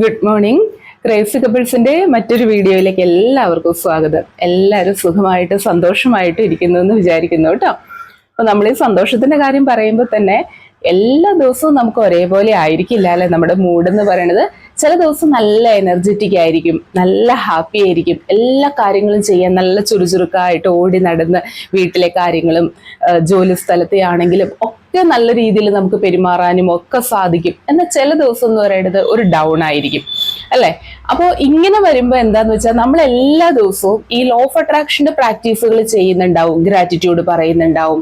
Good morning. Crazy കപ്പിൾസിന്റെ മറ്റൊരു വീഡിയോയിലേക്ക് എല്ലാവർക്കും സ്വാഗതം. എല്ലാവരും സുഖമായിട്ട് സന്തോഷമായിട്ട് ഇരിക്കുന്നു എന്ന് വിചാരിക്കുന്നു കേട്ടോ. അപ്പൊ നമ്മൾ ഈ സന്തോഷത്തിന്റെ കാര്യം പറയുമ്പോൾ തന്നെ എല്ലാ ദിവസവും നമുക്ക് ഒരേപോലെ ആയിരിക്കില്ല അല്ലെ നമ്മുടെ മൂഡ് എന്ന് പറയുന്നത്. ചില ദിവസം നല്ല എനർജറ്റിക് ആയിരിക്കും, നല്ല ഹാപ്പി ആയിരിക്കും, എല്ലാ കാര്യങ്ങളും ചെയ്യാൻ നല്ല ചുറുചുറുക്കായിട്ട് ഓടി നടന്ന് വീട്ടിലെ കാര്യങ്ങളും ജോലി സ്ഥലത്തെ ആണെങ്കിലും ഒക്കെ നല്ല രീതിയിൽ നമുക്ക് പെരുമാറാനും ഒക്കെ സാധിക്കും. എന്നാൽ ചില ദിവസം എന്ന് പറയുന്നത് ഒരു ഡൗൺ ആയിരിക്കും അല്ലെ. അപ്പോൾ ഇങ്ങനെ വരുമ്പോൾ എന്താന്ന് വെച്ചാൽ നമ്മൾ എല്ലാ ദിവസവും ഈ ലോ ഓഫ് അട്രാക്ഷന്റെ പ്രാക്ടീസുകൾ ചെയ്യുന്നുണ്ടാവും, ഗ്രാറ്റിറ്റ്യൂഡ് പറയുന്നുണ്ടാവും,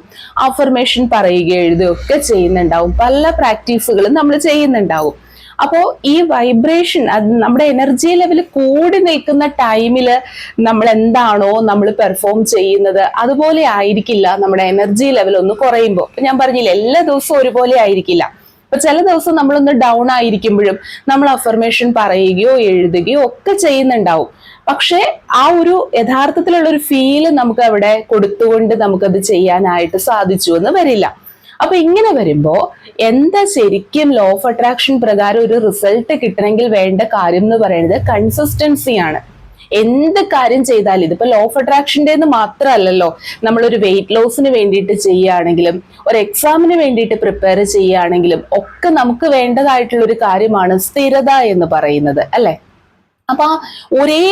അഫർമേഷൻ പറയുക എഴുതുക ഒക്കെ ചെയ്യുന്നുണ്ടാവും, പല പ്രാക്ടീസുകളും നമ്മൾ ചെയ്യുന്നുണ്ടാവും. അപ്പോൾ ഈ വൈബ്രേഷൻ അത് നമ്മുടെ എനർജി ലെവൽ കൂടി നിൽക്കുന്ന ടൈമില് നമ്മൾ എന്താണോ നമ്മൾ പെർഫോം ചെയ്യുന്നത് അതുപോലെ ആയിരിക്കില്ല നമ്മുടെ എനർജി ലെവൽ ഒന്ന് കുറയുമ്പോൾ. ഞാൻ പറഞ്ഞില്ല എല്ലാ ദിവസവും ഒരുപോലെ ആയിരിക്കില്ല. അപ്പൊ ചില ദിവസം നമ്മളൊന്ന് ഡൗൺ ആയിരിക്കുമ്പോഴും നമ്മൾ അഫർമേഷൻ പറയുകയോ എഴുതുകയോ ഒക്കെ ചെയ്യുന്നുണ്ടാവും. പക്ഷെ ആ ഒരു യഥാർത്ഥത്തിലുള്ള ഒരു ഫീല് നമുക്ക് അവിടെ കൊടുത്തുകൊണ്ട് നമുക്കത് ചെയ്യാനായിട്ട് സാധിച്ചു എന്ന് വരില്ല. അപ്പൊ ഇങ്ങനെ വരുമ്പോ എന്താ ശരിക്കും ലോ ഓഫ് അട്രാക്ഷൻ പ്രകാരം ഒരു റിസൾട്ട് കിട്ടണമെങ്കിൽ വേണ്ട കാര്യം എന്ന് പറയുന്നത് കൺസിസ്റ്റൻസിയാണ്. എന്ത് കാര്യം ചെയ്താലും ഇതിപ്പോ ലോ ഓഫ് അട്രാക്ഷൻ്റെ മാത്രമല്ലല്ലോ, നമ്മളൊരു വെയിറ്റ് ലോസിന് വേണ്ടിയിട്ട് ചെയ്യുകയാണെങ്കിലും ഒരു എക്സാമിന് വേണ്ടിയിട്ട് പ്രിപ്പയർ ചെയ്യുകയാണെങ്കിലും ഒക്കെ നമുക്ക് വേണ്ടതായിട്ടുള്ള ഒരു കാര്യമാണ് സ്ഥിരത എന്ന് പറയുന്നത് അല്ലെ. അപ്പൊ ഒരേ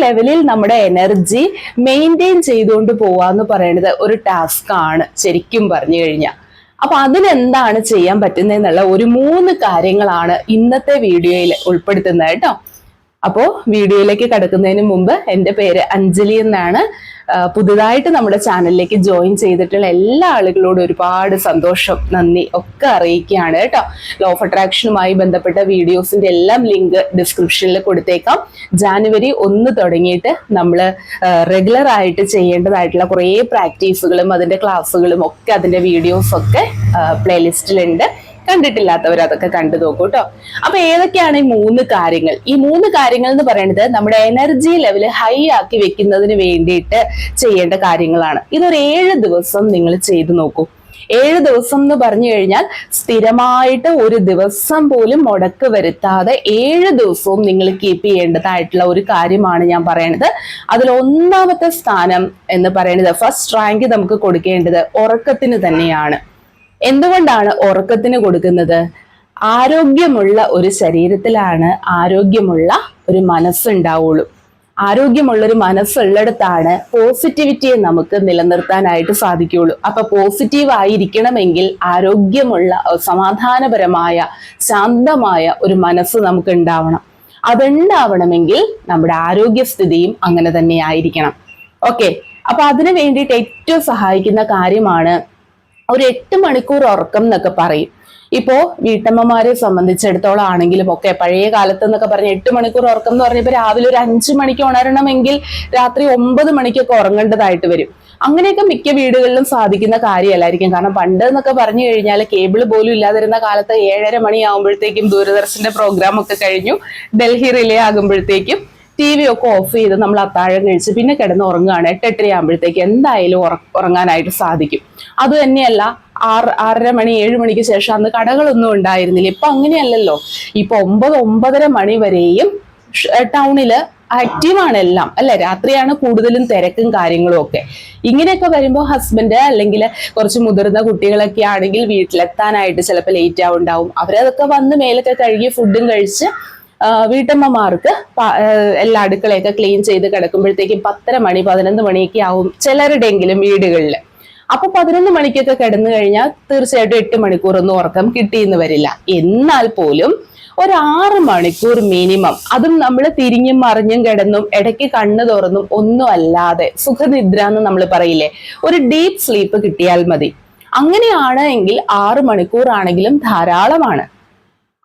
ലെവലിൽ നമ്മുടെ എനർജി മെയിൻറ്റെയിൻ ചെയ്തുകൊണ്ട് പോവാന്ന് പറയുന്നത് ഒരു ടാസ്ക് ആണ് ശരിക്കും പറഞ്ഞു കഴിഞ്ഞാൽ. അപ്പൊ അതിനെന്താണ് ചെയ്യാൻ പറ്റുന്നതെന്നുള്ള ഒരു 3 കാര്യങ്ങളാണ് ഇന്നത്തെ വീഡിയോയിൽ ഉൾപ്പെടുത്തുന്നത് കേട്ടോ. അപ്പോ വീഡിയോയിലേക്ക് കടക്കുന്നതിന് മുമ്പ് എൻ്റെ പേര് അഞ്ജലി എന്നാണ്. പുതുതായിട്ട് നമ്മുടെ ചാനലിലേക്ക് ജോയിൻ ചെയ്തിട്ടുള്ള എല്ലാ ആളുകളോടും ഒരുപാട് സന്തോഷം, നന്ദി ഒക്കെ അറിയിക്കുകയാണ് കേട്ടോ. ലോ ഓഫ് അട്രാക്ഷനുമായി ബന്ധപ്പെട്ട വീഡിയോസിന്റെ എല്ലാം ലിങ്ക് ഡിസ്ക്രിപ്ഷനിൽ കൊടുത്തേക്കാം. ജാനുവരി 1 തുടങ്ങിയിട്ട് നമ്മൾ റെഗുലർ ആയിട്ട് ചെയ്യേണ്ടതായിട്ടുള്ള കുറേ പ്രാക്ടീസുകളും അതിന്റെ ക്ലാസ്സുകളും ഒക്കെ അതിന്റെ വീഡിയോസ് ഒക്കെ പ്ലേലിസ്റ്റിലുണ്ട്. കണ്ടിട്ടില്ലാത്തവർ അതൊക്കെ കണ്ടു നോക്കൂ കേട്ടോ. അപ്പൊ ഏതൊക്കെയാണ് ഈ 3 കാര്യങ്ങൾ? ഈ 3 കാര്യങ്ങൾ എന്ന് പറയുന്നത് നമ്മുടെ എനർജി ലെവൽ ഹൈ ആക്കി വെക്കുന്നതിന് വേണ്ടിയിട്ട് ചെയ്യേണ്ട കാര്യങ്ങളാണ്. ഇതൊരു 7 ദിവസം നിങ്ങൾ ചെയ്തു നോക്കൂ. 7 ദിവസം എന്ന് പറഞ്ഞു കഴിഞ്ഞാൽ സ്ഥിരമായിട്ട് ഒരു ദിവസം പോലും മുടക്ക് വരുത്താതെ 7 ദിവസവും നിങ്ങൾ കീപ്പ് ചെയ്യേണ്ടതായിട്ടുള്ള ഒരു കാര്യമാണ് ഞാൻ പറയുന്നത്. അതിൽ 1ാമത്തെ സ്ഥാനം എന്ന് പറയുന്നത്, ഫസ്റ്റ് റാങ്ക് നമുക്ക് കൊടുക്കേണ്ടത് ഉറക്കത്തിന് തന്നെയാണ്. എന്തുകൊണ്ടാണ് ഉറക്കത്തിന് കൊടുക്കുന്നത്? ആരോഗ്യമുള്ള ഒരു ശരീരത്തിലാണ് ആരോഗ്യമുള്ള ഒരു മനസ്സുണ്ടാവുള്ളൂ. ആരോഗ്യമുള്ളൊരു മനസ്സുള്ളിടത്താണ് പോസിറ്റിവിറ്റിയെ നമുക്ക് നിലനിർത്താനായിട്ട് സാധിക്കുകയുള്ളൂ. അപ്പൊ പോസിറ്റീവ് ആയിരിക്കണമെങ്കിൽ ആരോഗ്യമുള്ള സമാധാനപരമായ ശാന്തമായ ഒരു മനസ്സ് നമുക്ക് ഉണ്ടാവണം. അതുണ്ടാവണമെങ്കിൽ നമ്മുടെ ആരോഗ്യസ്ഥിതിയും അങ്ങനെ തന്നെ ആയിരിക്കണം. ഓക്കെ, അപ്പൊ അതിനു വേണ്ടിയിട്ട് ഏറ്റവും സഹായിക്കുന്ന കാര്യമാണ് ഒരു 8 മണിക്കൂർ ഉറക്കം എന്നൊക്കെ പറയും. ഇപ്പോ വീട്ടമ്മമാരെ സംബന്ധിച്ചിടത്തോളം ആണെങ്കിലും ഒക്കെ പഴയ കാലത്ത് എന്നൊക്കെ പറഞ്ഞ 8 മണിക്കൂർ ഉറക്കം എന്ന് പറഞ്ഞപ്പോ രാവിലെ ഒരു 5 മണിക്ക് ഉണരണമെങ്കിൽ രാത്രി 9 മണിക്കൊക്കെ ഉറങ്ങേണ്ടതായിട്ട് വരും. അങ്ങനെയൊക്കെ മിക്ക വീടുകളിലും സാധിക്കുന്ന കാര്യമല്ലായിരിക്കും. കാരണം പണ്ട് എന്നൊക്കെ പറഞ്ഞു കഴിഞ്ഞാൽ കേബിൾ പോലും ഇല്ലാതിരുന്ന കാലത്ത് 7:30 മണിയാകുമ്പോഴത്തേക്കും ദൂരദർശന്റെ പ്രോഗ്രാം ഒക്കെ കഴിഞ്ഞു ഡൽഹി റിലേ ആകുമ്പോഴത്തേക്കും TV ഒക്കെ ഓഫ് ചെയ്ത് നമ്മൾ അത്താഴം കഴിച്ച് പിന്നെ കിടന്ന് ഉറങ്ങുകയാണ്. 8:30 ആകുമ്പോഴത്തേക്ക് എന്തായാലും ഉറങ്ങാനായിട്ട് സാധിക്കും. അത് തന്നെയല്ല 6:30 മണി 7 മണിക്ക് ശേഷം അന്ന് കടകളൊന്നും ഉണ്ടായിരുന്നില്ല. ഇപ്പൊ അങ്ങനെയല്ലല്ലോ. ഇപ്പൊ 9-9:30 മണി വരെയും ടൗണില് ആക്റ്റീവാണ് എല്ലാം അല്ലെ. രാത്രിയാണ് കൂടുതലും തിരക്കും കാര്യങ്ങളും ഒക്കെ. ഇങ്ങനെയൊക്കെ വരുമ്പോൾ ഹസ്ബൻഡ് അല്ലെങ്കിൽ കുറച്ച് മുതിർന്ന കുട്ടികളൊക്കെ ആണെങ്കിൽ വീട്ടിലെത്താനായിട്ട് ചിലപ്പോൾ ലേറ്റ് ആവുണ്ടാവും. അവരതൊക്കെ വന്ന് മേലൊക്കെ കഴുകി ഫുഡും കഴിച്ച് വീട്ടമ്മമാർക്ക് എല്ലാ അടുക്കളയൊക്കെ ക്ലീൻ ചെയ്ത് കിടക്കുമ്പോഴത്തേക്കും 10:30 മണി 11 മണിയൊക്കെ ആവും ചിലരുടെയെങ്കിലും വീടുകളിൽ. അപ്പൊ 11 മണിക്കൊക്കെ കിടന്നു കഴിഞ്ഞാൽ തീർച്ചയായിട്ടും 8 മണിക്കൂറൊന്നും ഉറക്കം കിട്ടിയെന്ന് വരില്ല. എന്നാൽ പോലും ഒരു 6 മണിക്കൂർ മിനിമം, അതും നമ്മൾ തിരിഞ്ഞും മറിഞ്ഞും കിടന്നും ഇടയ്ക്ക് കണ്ണ് തുറന്നും ഒന്നും അല്ലാതെ സുഖനിദ്ര എന്ന് നമ്മൾ പറയില്ലേ, ഒരു ഡീപ്പ് സ്ലീപ്പ് കിട്ടിയാൽ മതി. അങ്ങനെയാണ് എങ്കിൽ 6 മണിക്കൂർ ആണെങ്കിലും ധാരാളമാണ്.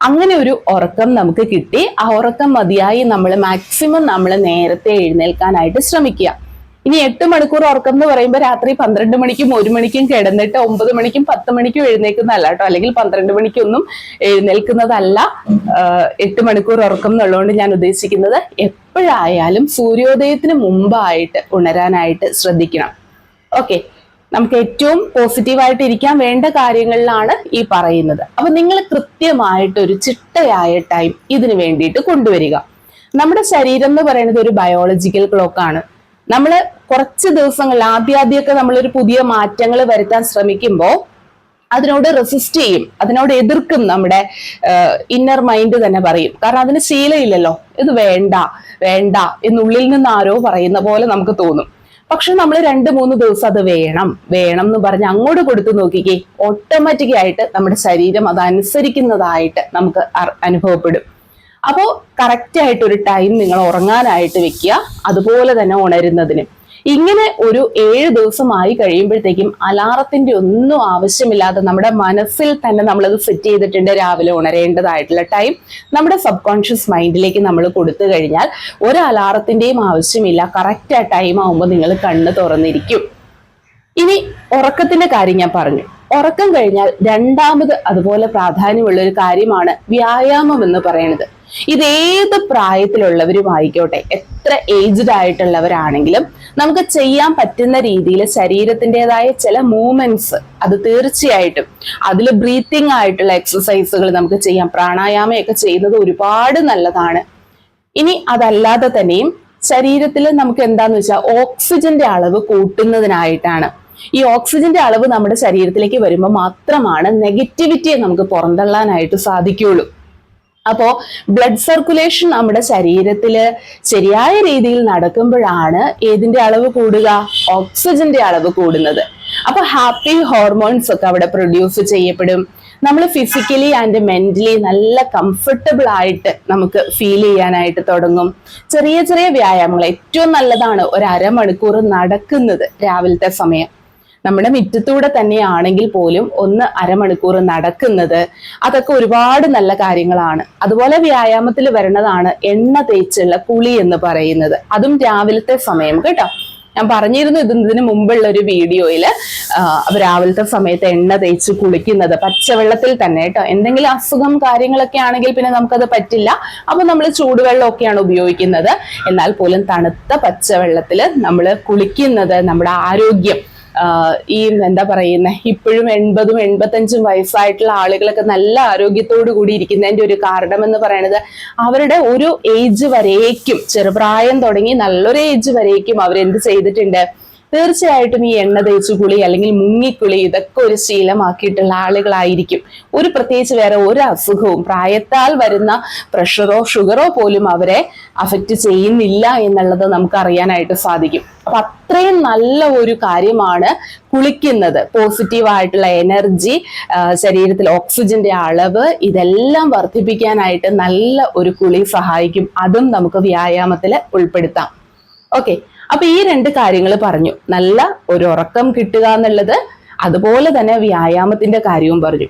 അങ്ങനെ ഒരു ഉറക്കം നമുക്ക് കിട്ടി. ആ ഉറക്കം മതിയായി നമ്മൾ മാക്സിമം നമ്മൾ നേരത്തെ എഴുന്നേൽക്കാനായിട്ട് ശ്രമിക്കുക. ഇനി 8 മണിക്കൂർ ഉറക്കം എന്ന് പറയുമ്പോൾ രാത്രി 12 മണിക്കും 1 മണിക്കും കിടന്നിട്ട് 9 മണിക്കും 10 മണിക്കും എഴുന്നേൽക്കുന്നതല്ല കേട്ടോ, അല്ലെങ്കിൽ 12 മണിക്കൊന്നും എഴുന്നേൽക്കുന്നതല്ല. 8 മണിക്കൂർ ഉറക്കം എന്നുള്ളതുകൊണ്ട് ഞാൻ ഉദ്ദേശിക്കുന്നത് എപ്പോഴായാലും സൂര്യോദയത്തിന് മുമ്പായിട്ട് ഉണരാനായിട്ട് ശ്രദ്ധിക്കണം. ഓക്കെ, നമുക്ക് ഏറ്റവും പോസിറ്റീവായിട്ട് ഇരിക്കാൻ വേണ്ട കാര്യങ്ങളിലാണ് ഈ പറയുന്നത്. അപ്പൊ നിങ്ങൾ കൃത്യമായിട്ട് ഒരു ചിട്ടയായ ടൈം ഇതിനു വേണ്ടിയിട്ട് കൊണ്ടുവരിക. നമ്മുടെ ശരീരം എന്ന് പറയുന്നത് ഒരു ബയോളജിക്കൽ ക്ലോക്കാണ്. നമ്മൾ കുറച്ച് ദിവസങ്ങൾ ആദ്യമൊക്കെ നമ്മളൊരു പുതിയ മാറ്റങ്ങൾ വരുത്താൻ ശ്രമിക്കുമ്പോൾ അതിനോട് റെസിസ്റ്റ് ചെയ്യും, അതിനോട് എതിർക്കും. നമ്മുടെ ഇന്നർ മൈൻഡ് തന്നെ പറയും, കാരണം അതിന് ശീലമില്ലല്ലോ, ഇത് വേണ്ട വേണ്ട എന്നുള്ളിൽ നിന്ന് ആരോ പറയുന്ന പോലെ നമുക്ക് തോന്നും. പക്ഷെ നമ്മൾ 2-3 ദിവസം അത് വേണം വേണം എന്ന് പറഞ്ഞ് അങ്ങോട്ട് കൊടുത്തു നോക്കിക്കേ, ഓട്ടോമാറ്റിക് ആയിട്ട് നമ്മുടെ ശരീരം അതനുസരിക്കുന്നതായിട്ട് നമുക്ക് അനുഭവപ്പെടും. അപ്പോൾ കറക്റ്റ് ആയിട്ട് ഒരു ടൈം നിങ്ങൾ ഉറങ്ങാനായിട്ട് വെക്കുക, അതുപോലെ തന്നെ ഉണരുന്നതിന്. ഇങ്ങനെ ഒരു 7 ദിവസമായി കഴിയുമ്പോഴത്തേക്കും അലാറത്തിന്റെ ഒന്നും ആവശ്യമില്ലാതെ നമ്മുടെ മനസ്സിൽ തന്നെ നമ്മളത് സെറ്റ് ചെയ്തിട്ടുണ്ട്. രാവിലെ ഉണരേണ്ടതായിട്ടുള്ള ടൈം നമ്മുടെ സബ് കോൺഷ്യസ് മൈൻഡിലേക്ക് നമ്മൾ കൊടുത്തു കഴിഞ്ഞാൽ ഒരു അലാറത്തിന്റെയും ആവശ്യമില്ല. കറക്റ്റ് ആ ടൈം ആവുമ്പോൾ നിങ്ങൾ കണ്ണ് തുറന്നിരിക്കും. ഇനി ഉറക്കത്തിന്റെ കാര്യം ഞാൻ പറഞ്ഞു. ഉറക്കം കഴിഞ്ഞാൽ രണ്ടാമത് അതുപോലെ പ്രാധാന്യമുള്ള ഒരു കാര്യമാണ് വ്യായാമം എന്ന് പറയുന്നത്. ഇതേത് പ്രായത്തിലുള്ളവരും ആയിക്കോട്ടെ, എത്ര ഏജ്ഡ് ആയിട്ടുള്ളവരാണെങ്കിലും നമുക്ക് ചെയ്യാൻ പറ്റുന്ന രീതിയിൽ ശരീരത്തിൻ്റെതായ ചില മൂവ്മെന്റ്സ് അത് തീർച്ചയായിട്ടും അതിൽ ബ്രീത്തിങ് ആയിട്ടുള്ള എക്സസൈസുകൾ നമുക്ക് ചെയ്യാം. പ്രാണായാമയൊക്കെ ചെയ്യുന്നത് ഒരുപാട് നല്ലതാണ്. ഇനി അതല്ലാതെ തന്നെയും ശരീരത്തിൽ നമുക്ക് എന്താന്ന് വെച്ചാൽ ഓക്സിജന്റെ അളവ് കൂട്ടുന്നതിനായിട്ടാണ്. ഈ ഓക്സിജന്റെ അളവ് നമ്മുടെ ശരീരത്തിലേക്ക് വരുമ്പോൾ മാത്രമാണ് നെഗറ്റിവിറ്റിയെ നമുക്ക് പുറന്തള്ളാനായിട്ട് സാധിക്കുകയുള്ളൂ. അപ്പോ ബ്ലഡ് സർക്കുലേഷൻ നമ്മുടെ ശരീരത്തില് ശരിയായ രീതിയിൽ നടക്കുമ്പോഴാണ് ഏതിന്റെ അളവ് കൂടുക? ഓക്സിജന്റെ അളവ് കൂടുന്നത്. അപ്പൊ ഹാപ്പി ഹോർമോൺസ് ഒക്കെ അവിടെ പ്രൊഡ്യൂസ് ചെയ്യപ്പെടും. നമ്മൾ ഫിസിക്കലി ആൻഡ് മെന്റലി നല്ല കംഫർട്ടബിൾ ആയിട്ട് നമുക്ക് ഫീൽ ചെയ്യാനായിട്ട് തുടങ്ങും. ചെറിയ ചെറിയ വ്യായാമങ്ങൾ ഏറ്റവും നല്ലതാണ്. ഒരു അരമണിക്കൂർ നടക്കുന്നത് രാവിലത്തെ സമയം. നമ്മുടെ മുറ്റത്തൂടെ തന്നെയാണെങ്കിൽ പോലും ഒന്ന് അരമണിക്കൂർ നടക്കുന്നത്, അതൊക്കെ ഒരുപാട് നല്ല കാര്യങ്ങളാണ്. അതുപോലെ വ്യായാമത്തിൽ വരുന്നതാണ് എണ്ണ തേച്ചുള്ള കുളി എന്ന് പറയുന്നത്. അതും രാവിലത്തെ സമയം കേട്ടോ. ഞാൻ പറഞ്ഞിരുന്നു ഇതിന് മുമ്പുള്ള ഒരു വീഡിയോയില് രാവിലത്തെ സമയത്ത് എണ്ണ തേച്ച് കുളിക്കുന്നത് പച്ചവെള്ളത്തിൽ തന്നെ കേട്ടോ. എന്തെങ്കിലും അസുഖം കാര്യങ്ങളൊക്കെ ആണെങ്കിൽ പിന്നെ നമുക്കത് പറ്റില്ല. അപ്പൊ നമ്മൾ ചൂടുവെള്ളമൊക്കെയാണ് ഉപയോഗിക്കുന്നത്. എന്നാൽ പോലും തണുത്ത പച്ചവെള്ളത്തിൽ നമ്മൾ കുളിക്കുന്നത് നമ്മുടെ ആരോഗ്യം ഈ എന്താ പറയുന്നത്, ഇപ്പോഴും 80-85 വയസ്സായിട്ടുള്ള ആളുകളൊക്കെ നല്ല ആരോഗ്യത്തോടു കൂടി ഇരിക്കുന്നതിന്റെ ഒരു കാരണം എന്ന് പറയുന്നത് അവരുടെ ഒരു ഏജ് വരേക്കും, ചെറുപ്രായം തുടങ്ങി നല്ലൊരു ഏജ് വരേക്കും അവരെന്ത് ചെയ്തിട്ടുണ്ട്? തീർച്ചയായിട്ടും ഈ എണ്ണ തേച്ചു കുളി അല്ലെങ്കിൽ മുങ്ങിക്കുളി ഇതൊക്കെ ഒരു ശീലമാക്കിയിട്ടുള്ള ആളുകളായിരിക്കും. ഒരു പ്രത്യേകിച്ച് വേറെ ഒരു അസുഖവും പ്രായത്താൽ വരുന്ന പ്രഷറോ ഷുഗറോ പോലും അവരെ അഫക്റ്റ് ചെയ്യുന്നില്ല എന്നുള്ളത് നമുക്ക് അറിയാനായിട്ട് സാധിക്കും. അപ്പൊ അത്രയും നല്ല ഒരു കാര്യമാണ് കുളിക്കുന്നത്. പോസിറ്റീവായിട്ടുള്ള എനർജി, ശരീരത്തിൽ ഓക്സിജന്റെ അളവ് ഇതെല്ലാം വർദ്ധിപ്പിക്കാനായിട്ട് നല്ല ഒരു കുളി സഹായിക്കും. അതും നമുക്ക് വ്യായാമത്തിൽ ഉൾപ്പെടുത്താം. ഓക്കെ, അപ്പൊ ഈ 2 കാര്യങ്ങൾ പറഞ്ഞു. നല്ല ഒരു ഉറക്കം കിട്ടുക എന്നുള്ളത്, അതുപോലെ തന്നെ വ്യായാമത്തിന്റെ കാര്യവും പറഞ്ഞു.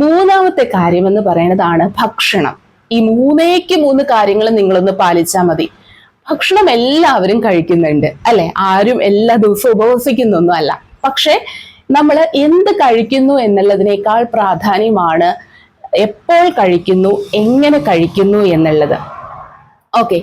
മൂന്നാമത്തെ കാര്യം എന്ന് പറയുന്നതാണ് ഭക്ഷണം. ഈ 3 കാര്യങ്ങൾ നിങ്ങളൊന്ന് പാലിച്ചാൽ മതി. ഭക്ഷണം എല്ലാവരും കഴിക്കുന്നുണ്ട് അല്ലെ? ആരും എല്ലാ ദിവസവും ഉപവസിക്കുന്നൊന്നും അല്ല. പക്ഷെ നമ്മൾ എന്ത് കഴിക്കുന്നു എന്നുള്ളതിനേക്കാൾ പ്രാധാന്യമാണ് എപ്പോൾ കഴിക്കുന്നു, എങ്ങനെ കഴിക്കുന്നു എന്നുള്ളത്. ഓക്കെ,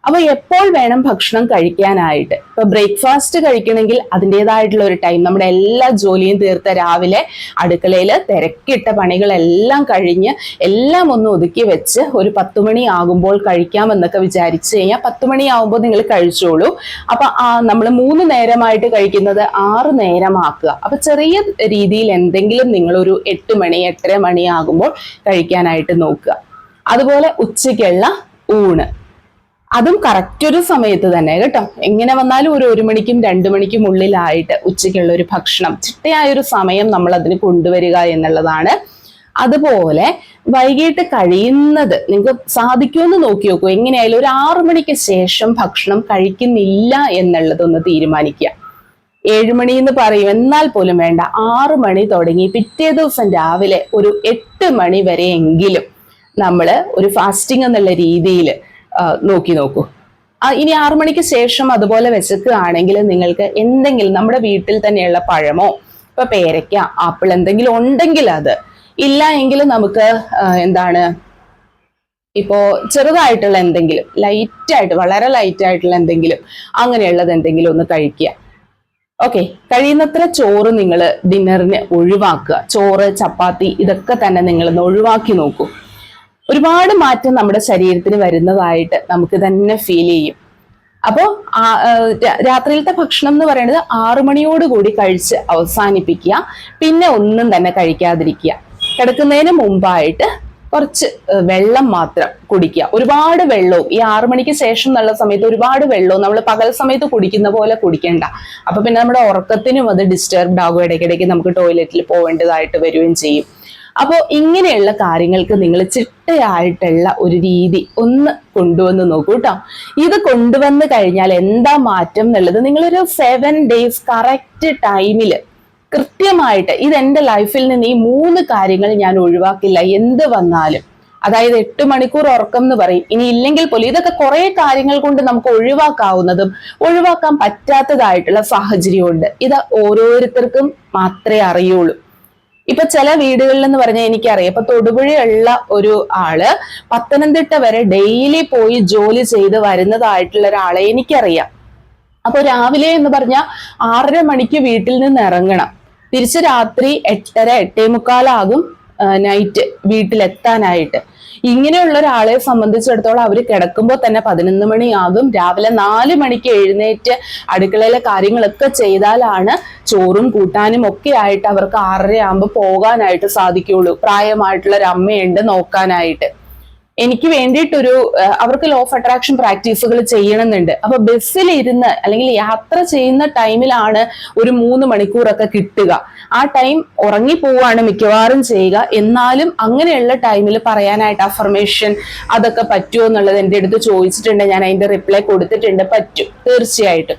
അപ്പൊ എപ്പോൾ വേണം ഭക്ഷണം കഴിക്കാനായിട്ട്? ഇപ്പൊ ബ്രേക്ക്ഫാസ്റ്റ് കഴിക്കണമെങ്കിൽ അതിൻ്റെതായിട്ടുള്ള ഒരു ടൈം, നമ്മുടെ എല്ലാ ജോലിയും തീർത്ത രാവിലെ അടുക്കളയിൽ തിരക്കിട്ട പണികളെല്ലാം കഴിഞ്ഞ് എല്ലാം ഒന്ന് ഒതുക്കി വെച്ച് ഒരു 10 മണി ആകുമ്പോൾ കഴിക്കാമെന്നൊക്കെ വിചാരിച്ചു കഴിഞ്ഞാൽ 10 മണി ആകുമ്പോൾ നിങ്ങൾ കഴിച്ചോളൂ. അപ്പൊ നമ്മൾ 3 നേരമായിട്ട് കഴിക്കുന്നത് 6 നേരമാക്കുക. അപ്പൊ ചെറിയ രീതിയിൽ എന്തെങ്കിലും നിങ്ങളൊരു 8 മണി 8:30 മണി ആകുമ്പോൾ കഴിക്കാനായിട്ട് നോക്കുക. അതുപോലെ ഉച്ചയ്ക്കുള്ള ഊണ് അതും കറക്റ്റ് ഒരു സമയത്ത് തന്നെ കേട്ടോ. എങ്ങനെ വന്നാലും ഒരു 1 മണിക്കും 2 മണിക്കും ഉള്ളിലായിട്ട് ഉച്ചയ്ക്കുള്ള ഒരു ഭക്ഷണം, ചിട്ടയായൊരു സമയം നമ്മൾ അതിന് കൊണ്ടുവരിക എന്നുള്ളതാണ്. അതുപോലെ വൈകിട്ട് കഴിയുന്നത് നിങ്ങൾക്ക് സാധിക്കുമെന്ന് നോക്കി നോക്കൂ. എങ്ങനെയായാലും ഒരു 6 മണിക്ക് ശേഷം ഭക്ഷണം കഴിക്കുന്നില്ല എന്നുള്ളതൊന്ന് തീരുമാനിക്കുക. 7 മണി എന്ന് പറയും, എന്നാൽ പോലും വേണ്ട. 6 മണി തുടങ്ങി പിറ്റേ ദിവസം രാവിലെ ഒരു 8 മണി വരെ എങ്കിലും നമ്മൾ ഒരു ഫാസ്റ്റിംഗ് എന്നുള്ള രീതിയിൽ നോക്കി നോക്കൂ. ഇനി 6 മണിക്ക് ശേഷം അതുപോലെ വിശക്കുകയാണെങ്കിൽ നിങ്ങൾക്ക് എന്തെങ്കിലും നമ്മുടെ വീട്ടിൽ തന്നെയുള്ള പഴമോ, ഇപ്പൊ പേരയ്ക്ക, ആപ്പിൾ എന്തെങ്കിലും ഉണ്ടെങ്കിൽ അത്, ഇല്ല എങ്കിൽ നമുക്ക് എന്താണ് ഇപ്പോ ചെറുതായിട്ടുള്ള എന്തെങ്കിലും ലൈറ്റായിട്ട്, വളരെ ലൈറ്റായിട്ടുള്ള എന്തെങ്കിലും അങ്ങനെയുള്ളത് എന്തെങ്കിലും ഒന്ന് കഴിക്കുക. ഓക്കെ, കഴിയുന്നത്ര ചോറ് നിങ്ങൾ ഡിന്നറിന് ഒഴിവാക്കുക. ചോറ്, ചപ്പാത്തി ഇതൊക്കെ തന്നെ നിങ്ങളൊന്ന് ഒഴിവാക്കി നോക്കൂ. ഒരുപാട് മാറ്റം നമ്മുടെ ശരീരത്തിന് വരുന്നതായിട്ട് നമുക്ക് തന്നെ ഫീൽ ചെയ്യും. അപ്പോൾ രാത്രിയിലത്തെ ഭക്ഷണം എന്ന് പറയുന്നത് 6 മണിയോടുകൂടി കഴിച്ച് അവസാനിപ്പിക്കുക. പിന്നെ ഒന്നും തന്നെ കഴിക്കാതിരിക്കുക. കിടക്കുന്നതിന് മുമ്പായിട്ട് കുറച്ച് വെള്ളം മാത്രം കുടിക്കുക. ഒരുപാട് വെള്ളവും ഈ 6 മണിക്ക് ശേഷം എന്നുള്ള സമയത്ത് ഒരുപാട് വെള്ളവും നമ്മൾ പകൽ സമയത്ത് കുടിക്കുന്ന പോലെ കുടിക്കണ്ട. അപ്പൊ പിന്നെ നമ്മുടെ ഉറക്കത്തിനും അത് ഡിസ്റ്റർബ്ഡ് ആകും. ഇടയ്ക്കിടയ്ക്ക് നമുക്ക് ടോയ്ലറ്റിൽ പോകേണ്ടതായിട്ട് വരികയും ചെയ്യും. അപ്പോൾ ഇങ്ങനെയുള്ള കാര്യങ്ങൾക്ക് നിങ്ങൾ ചിട്ടയായിട്ടുള്ള ഒരു രീതി ഒന്ന് കൊണ്ടുവന്ന് നോക്കൂ കേട്ടോ. ഇത് കൊണ്ടുവന്ന് കഴിഞ്ഞാൽ എന്താ മാറ്റം എന്നുള്ളത് നിങ്ങളൊരു 7 days കറക്റ്റ് ടൈമിൽ കൃത്യമായിട്ട് ഇത് എൻ്റെ ലൈഫിൽ നിന്ന് ഈ 3 കാര്യങ്ങൾ ഞാൻ ഒഴിവാക്കില്ല എന്ത് വന്നാലും, അതായത് 8 മണിക്കൂർ ഉറക്കം എന്ന് പറയും. ഇനി ഇല്ലെങ്കിൽ പോലും ഇതൊക്കെ കുറെ കാര്യങ്ങൾ കൊണ്ട് നമുക്ക് ഒഴിവാക്കാവുന്നതും ഒഴിവാക്കാൻ പറ്റാത്തതായിട്ടുള്ള സാഹചര്യമുണ്ട്. ഇത് ഓരോരുത്തർക്കും മാത്രമേ അറിയുള്ളൂ. ഇപ്പൊ ചില വീടുകളിൽ എന്ന് പറഞ്ഞാൽ എനിക്കറിയാം, ഇപ്പൊ തൊടുപുഴയുള്ള ഒരു ആള് പത്തനംതിട്ട വരെ ഡെയിലി പോയി ജോലി ചെയ്ത് വരുന്നതായിട്ടുള്ള ഒരാളെ എനിക്കറിയാം. അപ്പൊ രാവിലെ എന്ന് പറഞ്ഞാൽ 6:30 മണിക്ക് വീട്ടിൽ നിന്ന് ഇറങ്ങണം. തിരിച്ച് രാത്രി 8:30, 8:45 നൈറ്റ് വീട്ടിലെത്താനായിട്ട്. ഇങ്ങനെയുള്ള ഒരാളെ സംബന്ധിച്ചിടത്തോളം അവർ കിടക്കുമ്പോൾ തന്നെ 11 മണിയാകും. രാവിലെ 4 മണിക്ക് എഴുന്നേറ്റ് അടുക്കളയിലെ കാര്യങ്ങളൊക്കെ ചെയ്താലാണ് ചോറും കൂട്ടാനും ഒക്കെ ആയിട്ട് അവർക്ക് 6:30 ആകുമ്പോൾ പോകാനായിട്ട് സാധിക്കുള്ളൂ. പ്രായമായിട്ടുള്ള ഒരു അമ്മയുണ്ട് നോക്കാനായിട്ട്. എനിക്ക് വേണ്ടിയിട്ടൊരു അവർക്ക് ലോ ഓഫ് അട്രാക്ഷൻ പ്രാക്ടീസുകൾ ചെയ്യണമെന്നുണ്ട്. അപ്പൊ ബസ്സിൽ ഇരുന്ന് അല്ലെങ്കിൽ യാത്ര ചെയ്യുന്ന ടൈമിലാണ് ഒരു 3 മണിക്കൂറൊക്കെ കിട്ടുക. ആ ടൈം ഉറങ്ങിപ്പോവാണ് മിക്കവാറും ചെയ്യുക. എന്നാലും അങ്ങനെയുള്ള ടൈമിൽ പറയാനായിട്ട് അഫർമേഷൻ അതൊക്കെ പറ്റുമോ എന്നുള്ളത് എൻ്റെ അടുത്ത് ചോദിച്ചിട്ടുണ്ട്. ഞാൻ അതിന്റെ റിപ്ലൈ കൊടുത്തിട്ടുണ്ട്. പറ്റും, തീർച്ചയായിട്ടും.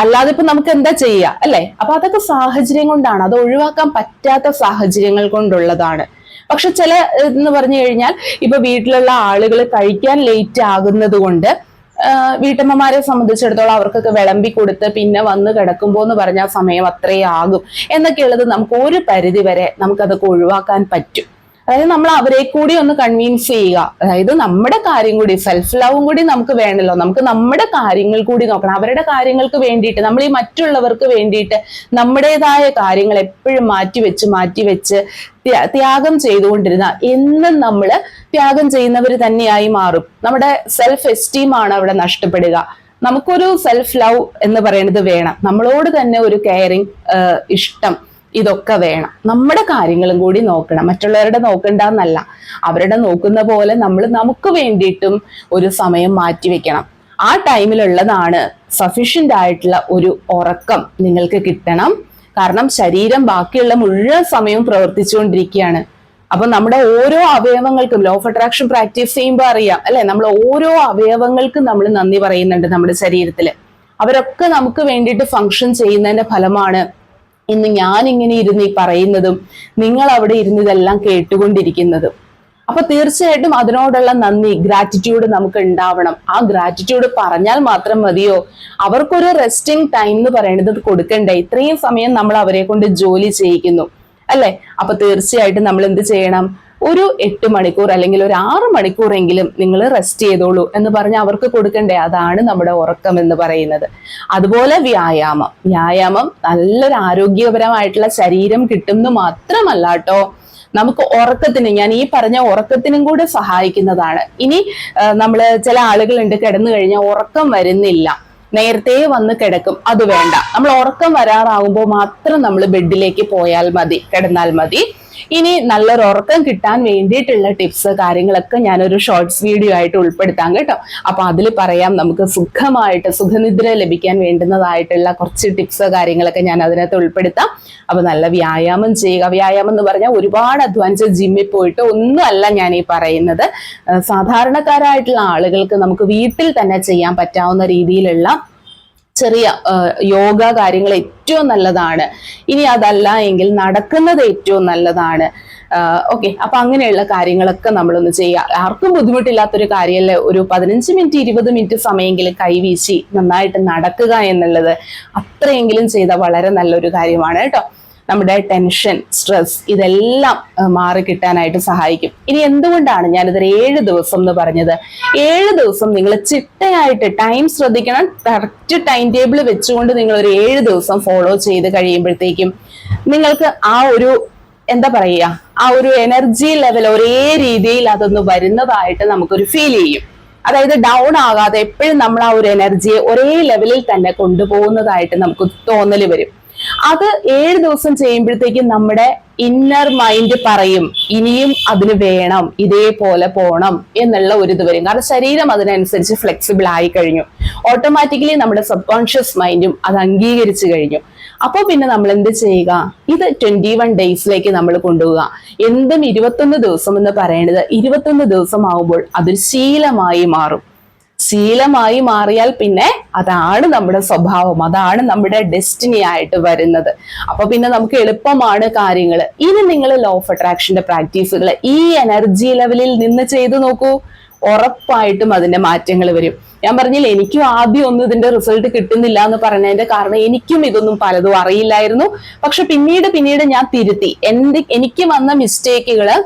അല്ലാതെ ഇപ്പൊ നമുക്ക് എന്താ ചെയ്യുക അല്ലെ? അപ്പൊ അതൊക്കെ സാഹചര്യം കൊണ്ടാണ്, അത് ഒഴിവാക്കാൻ പറ്റാത്ത സാഹചര്യങ്ങൾ കൊണ്ടുള്ളതാണ്. പക്ഷെ ചില എന്ന് പറഞ്ഞു കഴിഞ്ഞാൽ ഇപ്പൊ വീട്ടിലുള്ള ആളുകൾ കഴിക്കാൻ ലേറ്റ് ആകുന്നത് കൊണ്ട് വീട്ടമ്മമാരെ സംബന്ധിച്ചിടത്തോളം അവർക്കൊക്കെ വിളമ്പി കൊടുത്ത് പിന്നെ വന്ന് കിടക്കുമ്പോ എന്ന് പറഞ്ഞാൽ സമയം അത്രയും ആകും എന്നൊക്കെയുള്ളത് നമുക്ക് ഒരു പരിധി വരെ നമുക്കതൊക്കെ ഒഴിവാക്കാൻ പറ്റും. അതായത് നമ്മൾ അവരെ കൂടി ഒന്ന് കൺവിൻസ് ചെയ്യുക. അതായത് നമ്മുടെ കാര്യം കൂടി, സെൽഫ് ലവും കൂടി നമുക്ക് വേണമല്ലോ. നമുക്ക് നമ്മുടെ കാര്യങ്ങൾ കൂടി നോക്കണം. അവരുടെ കാര്യങ്ങൾക്ക് വേണ്ടിയിട്ട്, നമ്മൾ ഈ മറ്റുള്ളവർക്ക് വേണ്ടിയിട്ട് നമ്മുടേതായ കാര്യങ്ങൾ എപ്പോഴും മാറ്റിവെച്ച് ത്യാഗം ചെയ്തുകൊണ്ടിരുന്ന എന്നും നമ്മൾ ത്യാഗം ചെയ്യുന്നവർ തന്നെയായി മാറും. നമ്മുടെ സെൽഫ് എസ്റ്റീം ആണ് അവിടെ നഷ്ടപ്പെടുക. നമുക്കൊരു സെൽഫ് ലവ് എന്ന് പറയുന്നത് വേണം. നമ്മളോട് തന്നെ ഒരു കെയറിങ്, ഇഷ്ടം, ഇതൊക്കെ വേണം. നമ്മുടെ കാര്യങ്ങളും കൂടി നോക്കണം. മറ്റുള്ളവരുടെ നോക്കണ്ടെന്നല്ല, അവരുടെ നോക്കുന്ന പോലെ നമ്മൾ നമുക്ക് വേണ്ടിയിട്ടും ഒരു സമയം മാറ്റിവെക്കണം. ആ ടൈമിലുള്ളതാണ് സഫീഷ്യന്റ് ആയിട്ടുള്ള ഒരു ഉറക്കം നിങ്ങൾക്ക് കിട്ടണം. കാരണം ശരീരം ബാക്കിയുള്ള മുഴുവൻ സമയവും പ്രവർത്തിച്ചുകൊണ്ടിരിക്കുകയാണ്. അപ്പൊ നമ്മുടെ ഓരോ അവയവങ്ങൾക്കും ലോ ഓഫ് അട്രാക്ഷൻ പ്രാക്ടീസ് ചെയ്യുമ്പോൾ അറിയാം അല്ലെ, നമ്മൾ ഓരോ അവയവങ്ങൾക്കും നമ്മൾ നന്ദി പറയുന്നുണ്ട് നമ്മുടെ ശരീരത്തില്. അവരൊക്കെ നമുക്ക് വേണ്ടിയിട്ട് ഫങ്ഷൻ ചെയ്യുന്നതിന്റെ ഫലമാണ് ഇന്ന് ഞാൻ ഇങ്ങനെ ഇരുന്ന് ഈ പറയുന്നതും നിങ്ങൾ അവിടെ ഇരുന്ന് ഇതെല്ലാം കേട്ടുകൊണ്ടിരിക്കുന്നതും. അപ്പൊ തീർച്ചയായിട്ടും അതിനോടുള്ള നന്ദി, ഗ്രാറ്റിറ്റ്യൂഡ് നമുക്ക് ഉണ്ടാവണം. ആ ഗ്രാറ്റിറ്റ്യൂഡ് പറഞ്ഞാൽ മാത്രം മതിയോ? അവർക്കൊരു റെസ്റ്റിംഗ് ടൈം എന്ന് പറയുന്നത് കൊടുക്കണ്ടേ? ഇത്രയും സമയം നമ്മൾ അവരെ കൊണ്ട് ജോലി ചെയ്യിക്കുന്നു അല്ലെ? അപ്പൊ തീർച്ചയായിട്ടും നമ്മൾ എന്ത് ചെയ്യണം? ഒരു 8 മണിക്കൂർ അല്ലെങ്കിൽ ഒരു 6 മണിക്കൂറെങ്കിലും നിങ്ങൾ റെസ്റ്റ് ചെയ്തോളൂ എന്ന് പറഞ്ഞ് അവർക്ക് കൊടുക്കണ്ടേ? അതാണ് നമ്മുടെ ഉറക്കം എന്ന് പറയുന്നത്. അതുപോലെ വ്യായാമം നല്ലൊരു ആരോഗ്യപരമായിട്ടുള്ള ശരീരം കിട്ടുമെന്ന് മാത്രമല്ല കേട്ടോ, നമുക്ക് ഉറക്കത്തിന്, ഞാൻ ഈ പറഞ്ഞ ഉറക്കത്തിനും കൂടെ സഹായിക്കുന്നതാണ്. ഇനി നമ്മള് ചില ആളുകളുണ്ട് കിടന്നു കഴിഞ്ഞാൽ ഉറക്കം വരുന്നില്ല, നേരത്തെ വന്ന് കിടക്കും. അത് വേണ്ട. നമ്മൾ ഉറക്കം വരാറാകുമ്പോൾ മാത്രം നമ്മൾ ബെഡിലേക്ക് കിടന്നാൽ മതി. ഇനി നല്ലൊരു ഉറക്കം കിട്ടാൻ വേണ്ടിയിട്ടുള്ള ടിപ്സ് കാര്യങ്ങളൊക്കെ ഞാനൊരു ഷോർട്സ് വീഡിയോ ആയിട്ട് ഉൾപ്പെടുത്താം കേട്ടോ. അപ്പൊ അതിൽ പറയാം, നമുക്ക് സുഖനിദ്ര ലഭിക്കാൻ വേണ്ടുന്നതായിട്ടുള്ള കുറച്ച് ടിപ്സ് കാര്യങ്ങളൊക്കെ ഞാൻ അതിനകത്ത് ഉൾപ്പെടുത്താം. അപ്പൊ നല്ല വ്യായാമം ചെയ്യുക. വ്യായാമം എന്ന് പറഞ്ഞാൽ ഒരുപാട് അധ്വാനിച്ച് ജിമ്മിൽ പോയിട്ട് ഒന്നും അല്ല ഞാൻ ഈ പറയുന്നത്. സാധാരണക്കാരായിട്ടുള്ള ആളുകൾക്ക് നമുക്ക് വീട്ടിൽ തന്നെ ചെയ്യാൻ പറ്റാവുന്ന രീതിയിലുള്ള ചെറിയ യോഗ കാര്യങ്ങൾ ഏറ്റവും നല്ലതാണ്. ഇനി അതല്ല എങ്കിൽ നടക്കുന്നത് ഏറ്റവും നല്ലതാണ്. ഓക്കെ, അപ്പൊ അങ്ങനെയുള്ള കാര്യങ്ങളൊക്കെ നമ്മളൊന്ന് ചെയ്യുക. ആർക്കും ബുദ്ധിമുട്ടില്ലാത്തൊരു കാര്യമല്ലേ ഒരു 15 മിനിറ്റ് 20 മിനിറ്റ് സമയമെങ്കിലും കൈവീശി നന്നായിട്ട് നടക്കുക എന്നുള്ളത്. അത്രയെങ്കിലും ചെയ്താൽ വളരെ നല്ലൊരു കാര്യമാണ് കേട്ടോ. നമ്മുടെ ടെൻഷൻ, സ്ട്രെസ് ഇതെല്ലാം മാറി കിട്ടാനായിട്ട് സഹായിക്കും. ഇനി എന്തുകൊണ്ടാണ് ഞാനിതൊരു 7 ദിവസം എന്ന് പറഞ്ഞത്? 7 ദിവസം നിങ്ങൾ ചിട്ടയായിട്ട് ടൈം ശ്രദ്ധിക്കണം. കറക്റ്റ് ടൈം ടേബിൾ വെച്ചുകൊണ്ട് നിങ്ങൾ ഒരു 7 ദിവസം ഫോളോ ചെയ്ത് കഴിയുമ്പോഴത്തേക്കും നിങ്ങൾക്ക് ആ ഒരു എന്താ പറയുക, ആ ഒരു എനർജി ലെവൽ ഒരേ രീതിയിൽ അതൊന്ന് വരുന്നതായിട്ട് നമുക്കൊരു ഫീൽ ചെയ്യും. അതായത് ഡൗൺ ആകാതെ എപ്പോഴും നമ്മൾ ആ ഒരു എനർജിയെ ഒരേ ലെവലിൽ തന്നെ കൊണ്ടുപോകുന്നതായിട്ട് നമുക്ക് തോന്നൽ വരും. അത് 7 ദിവസം ചെയ്യുമ്പോഴത്തേക്കും നമ്മുടെ ഇന്നർ മൈൻഡ് പറയും ഇനിയും അതിന് വേണം, ഇതേപോലെ പോണം എന്നുള്ള ഒരു ഇത് വരും. കാരണം ശരീരം അതിനനുസരിച്ച് ഫ്ലെക്സിബിൾ ആയി കഴിഞ്ഞു. ഓട്ടോമാറ്റിക്കലി നമ്മുടെ സബ് കോൺഷ്യസ് മൈൻഡും അത് അംഗീകരിച്ചു കഴിഞ്ഞു. അപ്പോൾ പിന്നെ നമ്മൾ എന്ത് ചെയ്യുക? ഇത് 21 ഡേയ്സിലേക്ക് നമ്മൾ കൊണ്ടുപോവുക. എന്തും 21 ദിവസം എന്ന് പറയുന്നത് 21 ദിവസം ആകുമ്പോൾ അതൊരു ശീലമായി മാറും. ശീലമായി മാറിയാൽ പിന്നെ അതാണ് നമ്മുടെ സ്വഭാവം, അതാണ് നമ്മുടെ ഡെസ്റ്റിനി ആയിട്ട് വരുന്നത്. അപ്പൊ പിന്നെ നമുക്ക് എളുപ്പമാണ് കാര്യങ്ങൾ. ഇനി നിങ്ങൾ ലോ ഓഫ് അട്രാക്ഷന്റെ പ്രാക്ടീസുകൾ ഈ എനർജി ലെവലിൽ നിന്ന് ചെയ്തു നോക്കൂ. ഉറപ്പായിട്ടും അതിന്റെ മാറ്റങ്ങൾ വരും. ഞാൻ പറഞ്ഞില്ലേ, എനിക്കും ആദ്യം ഒന്നും ഇതിന്റെ റിസൾട്ട് കിട്ടുന്നില്ല എന്ന് പറഞ്ഞതിന്റെ കാരണം എനിക്കും ഇതൊന്നും പലതും അറിയില്ലായിരുന്നു. പക്ഷെ പിന്നീട് ഞാൻ തിരുത്തി. എനിക്ക് വന്ന മിസ്റ്റേക്കുകള്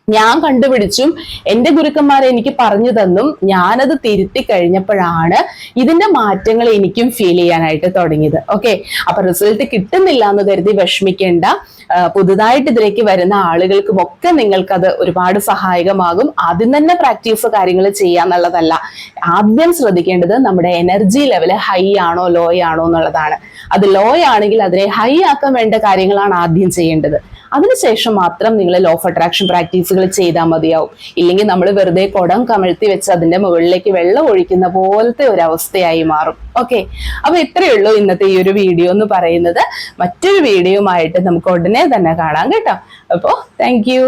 ഞാൻ കണ്ടുപിടിച്ചും എന്റെ ഗുരുക്കന്മാരെ എനിക്ക് പറഞ്ഞു തന്നും ഞാനത് തിരുത്തി കഴിഞ്ഞപ്പോഴാണ് ഇതിന്റെ മാറ്റങ്ങൾ എനിക്കും ഫീൽ ചെയ്യാനായിട്ട് തുടങ്ങിയത്. ഓക്കെ, അപ്പൊ റിസൾട്ട് കിട്ടുന്നില്ല എന്ന് കരുതി വിഷമിക്കേണ്ട. പുതുതായിട്ട് ഇതിലേക്ക് വരുന്ന ആളുകൾക്കും ഒക്കെ നിങ്ങൾക്കത് ഒരുപാട് സഹായകമാകും. ആദ്യം തന്നെ പ്രാക്ടീസ് കാര്യങ്ങൾ ചെയ്യാന്നുള്ളതല്ല. ആദ്യം ശ്രദ്ധിക്കേണ്ടത് നമ്മുടെ എനർജി ലെവല് ഹൈ ആണോ ലോ ആണോ എന്നുള്ളതാണ്. അത് ലോ ആണെങ്കിൽ അതിനെ ഹൈ ആക്കാൻ വേണ്ട കാര്യങ്ങളാണ് ആദ്യം ചെയ്യേണ്ടത്. അതിനുശേഷം മാത്രം നിങ്ങൾ ലോ ഓഫ് അട്രാക്ഷൻ പ്രാക്ടീസുകൾ ചെയ്താൽ മതിയാവും. ഇല്ലെങ്കിൽ നമ്മൾ വെറുതെ കുടം കമഴ്ത്തി വെച്ച് അതിന്റെ മുകളിലേക്ക് വെള്ളം ഒഴിക്കുന്ന പോലത്തെ ഒരു അവസ്ഥയായി മാറും. ഓക്കെ, അപ്പൊ ഇത്രയേ ഉള്ളൂ ഇന്നത്തെ ഈ ഒരു വീഡിയോ എന്ന് പറയുന്നത്. മറ്റൊരു വീഡിയോയുമായിട്ട് നമുക്ക് ഉടനെ തന്നെ കാണാം കേട്ടോ. അപ്പോ താങ്ക് യു.